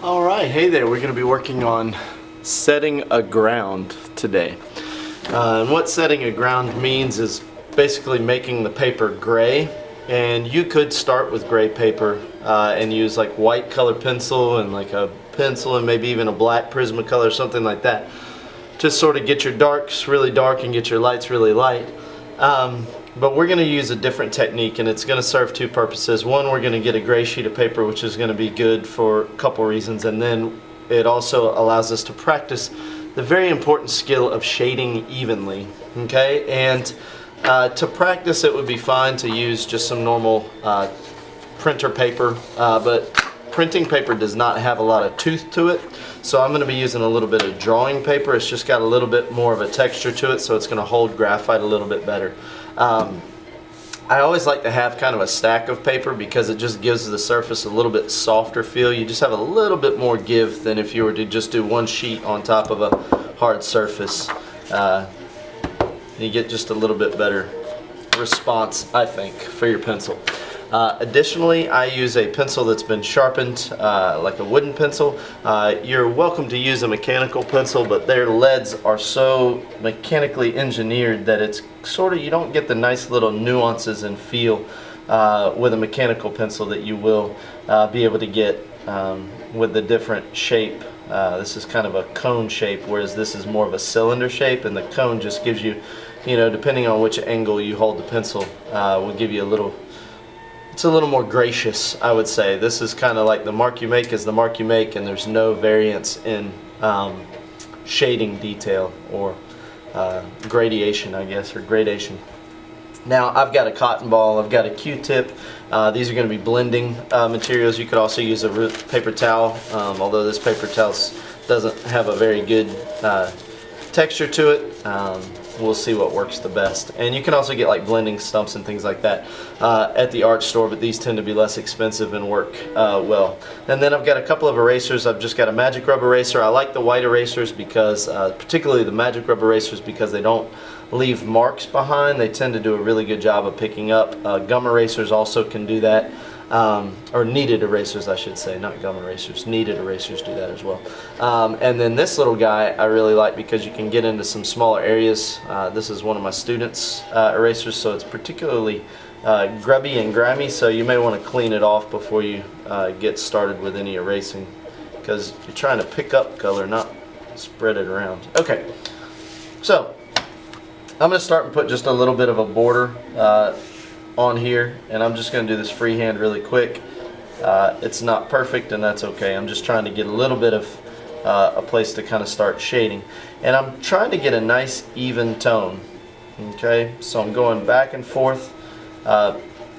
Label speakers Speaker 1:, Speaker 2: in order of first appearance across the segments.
Speaker 1: Alright, hey there, we're going to be working on setting a ground today. And what setting a ground means is basically making the paper gray. And you could start with gray paper and use like white color pencil and like a pencil and maybe even a black Prismacolor, something like that. Just sort of get your darks really dark and get your lights really light. But we're going to use a different technique, and it's going to serve two purposes. One, we're going to get a gray sheet of paper, which is going to be good for a couple reasons, and then it also allows us to practice the very important skill of shading evenly. Okay, and to practice it would be fine to use just some normal printer paper, but printing paper does not have a lot of tooth to it, so I'm going to be using a little bit of drawing paper. It's just got a little bit more of a texture to it, so it's going to hold graphite a little bit better. I always like to have kind of a stack of paper because it just gives the surface a little bit softer feel. You just have a little bit more give than if you were to just do one sheet on top of a hard surface. You get just a little bit better response, I think, for your pencil. Additionally, I use a pencil that's been sharpened, like a wooden pencil. You're welcome to use a mechanical pencil, but their leads are so mechanically engineered that it's sort of, you don't get the nice little nuances and feel with a mechanical pencil that you will be able to get with the different shape. This is kind of a cone shape, whereas this is more of a cylinder shape, and the cone just gives you, depending on which angle you hold the pencil, will give you a little. It's a little more gracious, I would say. This is kind of like the mark you make is the mark you make, and there's no variance in shading detail or gradation, I guess, or gradation. Now, I've got a cotton ball, I've got a Q-tip. These are going to be blending materials. You could also use a paper towel, although this paper towel doesn't have a very good texture to it. We'll see what works the best. And you can also get like blending stumps and things like that at the art store, but these tend to be less expensive and work well. And then I've got a couple of erasers. I've just got a magic rub eraser. I like the white erasers because, particularly the magic rub erasers, because they don't leave marks behind. They tend to do a really good job of picking up. Gum erasers also can do that. Or kneaded erasers, I should say, not gum erasers. Kneaded erasers do that as well. And then this little guy I really like because you can get into some smaller areas. This is one of my students' erasers, so it's particularly grubby and grimy, so you may want to clean it off before you get started with any erasing, because you're trying to pick up color, not spread it around. Okay, so I'm going to start and put just a little bit of a border on here, and I'm just going to do this freehand really quick. It's not perfect, and that's okay. I'm just trying to get a little bit of a place to kind of start shading, and I'm trying to get a nice even tone. Okay, so I'm going back and forth.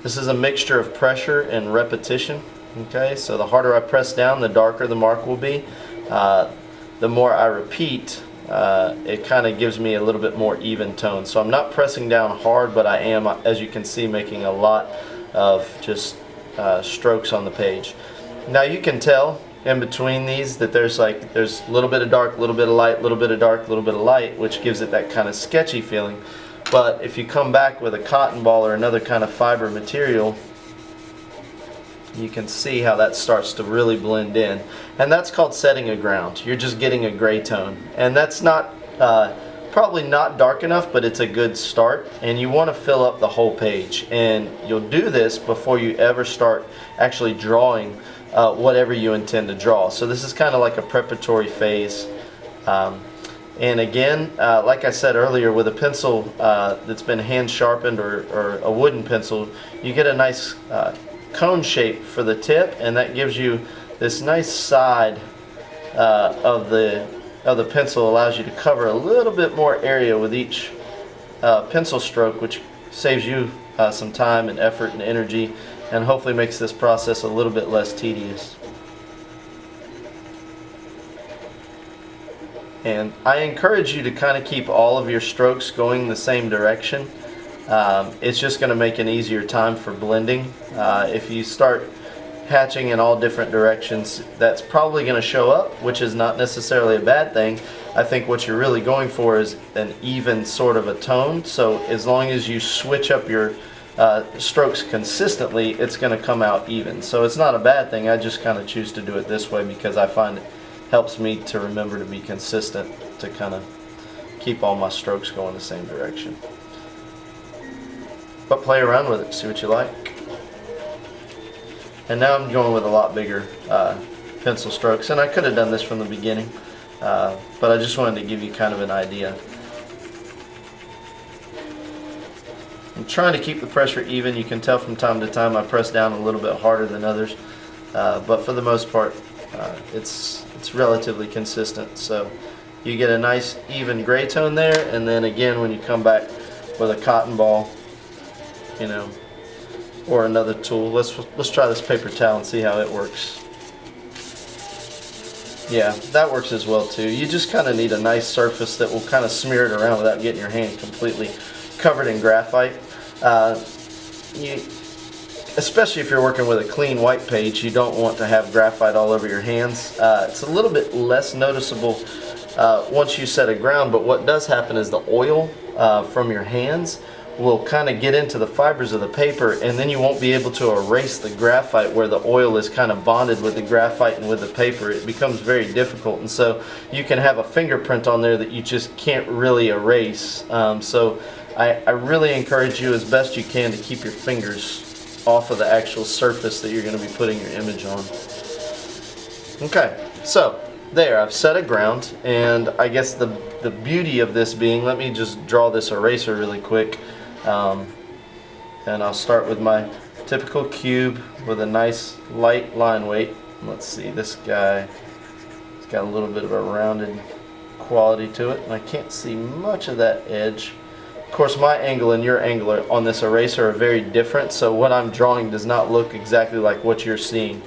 Speaker 1: This is a mixture of pressure and repetition. Okay, so the harder I press down, the darker the mark will be. The more I repeat, it kind of gives me a little bit more even tone. So I'm not pressing down hard, but I am, as you can see, making a lot of just strokes on the page. Now you can tell in between these that there's a little bit of dark, a little bit of light, a little bit of dark, a little bit of light, which gives it that kind of sketchy feeling. But if you come back with a cotton ball or another kind of fiber material, you can see how that starts to really blend in, and that's called setting a ground. You're just getting a gray tone, and that's not probably not dark enough, but it's a good start, and you want to fill up the whole page, and you'll do this before you ever start actually drawing whatever you intend to draw. So this is kind of like a preparatory phase. And again, like I said earlier, with a pencil that's been hand sharpened or a wooden pencil, you get a nice cone shape for the tip, and that gives you this nice side of the pencil. Allows you to cover a little bit more area with each pencil stroke, which saves you some time and effort and energy, and hopefully makes this process a little bit less tedious. And I encourage you to kind of keep all of your strokes going the same direction. It's just going to make an easier time for blending. If you start hatching in all different directions, that's probably going to show up, which is not necessarily a bad thing. I think what you're really going for is an even sort of a tone. So as long as you switch up your strokes consistently, it's going to come out even. So it's not a bad thing. I just kind of choose to do it this way because I find it helps me to remember to be consistent, to kind of keep all my strokes going the same direction. But play around with it, see what you like. And now I'm going with a lot bigger pencil strokes, and I could have done this from the beginning, but I just wanted to give you kind of an idea. I'm trying to keep the pressure even. You can tell from time to time I press down a little bit harder than others, but for the most part it's relatively consistent. So you get a nice even gray tone there, and then again when you come back with a cotton ball, you know, or another tool. Let's try this paper towel and see how it works. Yeah, that works as well too. You just kind of need a nice surface that will kind of smear it around without getting your hand completely covered in graphite. Especially if you're working with a clean white page, you don't want to have graphite all over your hands. It's a little bit less noticeable once you set a ground, but what does happen is the oil from your hands will kind of get into the fibers of the paper, and then you won't be able to erase the graphite where the oil is kind of bonded with the graphite and with the paper. It becomes very difficult, and so you can have a fingerprint on there that you just can't really erase. So I really encourage you as best you can to keep your fingers off of the actual surface that you're going to be putting your image on. Okay, so there, I've set a ground, and I guess the beauty of this being, let me just draw this eraser really quick. And I'll start with my typical cube with a nice light line weight. Let's see, this guy has got a little bit of a rounded quality to it, and I can't see much of that edge. Of course, my angle and your angle on this eraser are very different, so what I'm drawing does not look exactly like what you're seeing.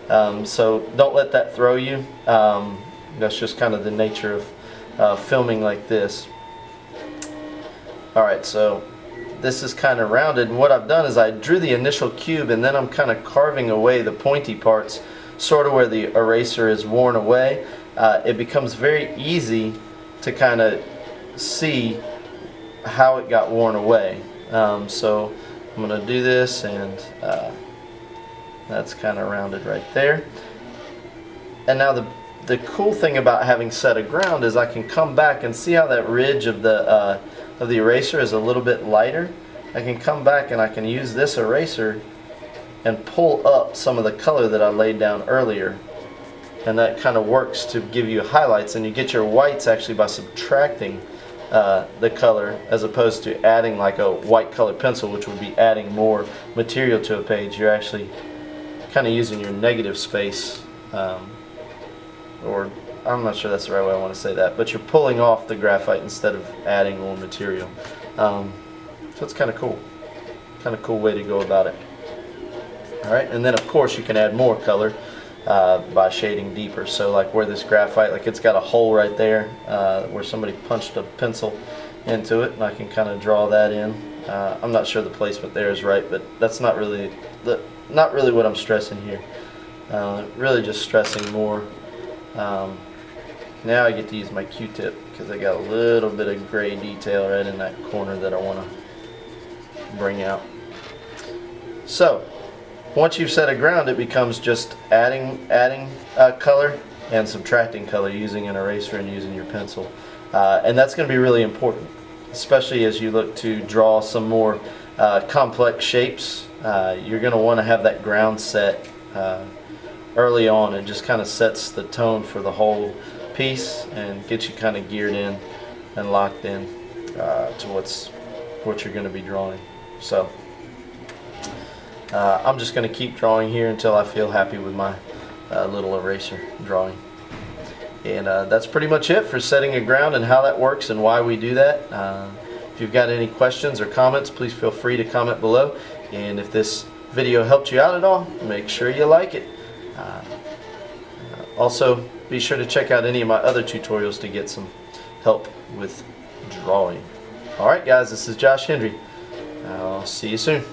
Speaker 1: So don't let that throw you. That's just kind of the nature of filming like this. Alright, so this is kind of rounded, and what I've done is I drew the initial cube, and then I'm kind of carving away the pointy parts, sort of where the eraser is worn away. It becomes very easy to kind of see how it got worn away. So I'm going to do this, and that's kind of rounded right there. And now the cool thing about having set a ground is I can come back and see how that ridge of the eraser is a little bit lighter. I can come back and I can use this eraser and pull up some of the color that I laid down earlier, and that kind of works to give you highlights, and you get your whites actually by subtracting the color as opposed to adding like a white colored pencil, which would be adding more material to a page. You're actually kind of using your negative space, or I'm not sure that's the right way I want to say that, but you're pulling off the graphite instead of adding more material. So it's kind of cool way to go about it. Alright, and then of course you can add more color by shading deeper. So like where this graphite, like it's got a hole right there where somebody punched a pencil into it, and I can kind of draw that in. I'm not sure the placement there is right, but that's not really what I'm stressing here. Really just stressing more. Now I get to use my Q-tip because I got a little bit of gray detail right in that corner that I want to bring out. So once you've set a ground, it becomes just adding color and subtracting color using an eraser and using your pencil, and that's going to be really important, especially as you look to draw some more complex shapes. You're going to want to have that ground set early on. It just kind of sets the tone for the whole piece and gets you kind of geared in and locked in to what you're going to be drawing. So I'm just going to keep drawing here until I feel happy with my little eraser drawing. And that's pretty much it for setting a ground and how that works and why we do that. If you've got any questions or comments, please feel free to comment below. And if this video helped you out at all, make sure you like it. Also, be sure to check out any of my other tutorials to get some help with drawing. Alright guys, this is Josh Hendry. I'll see you soon.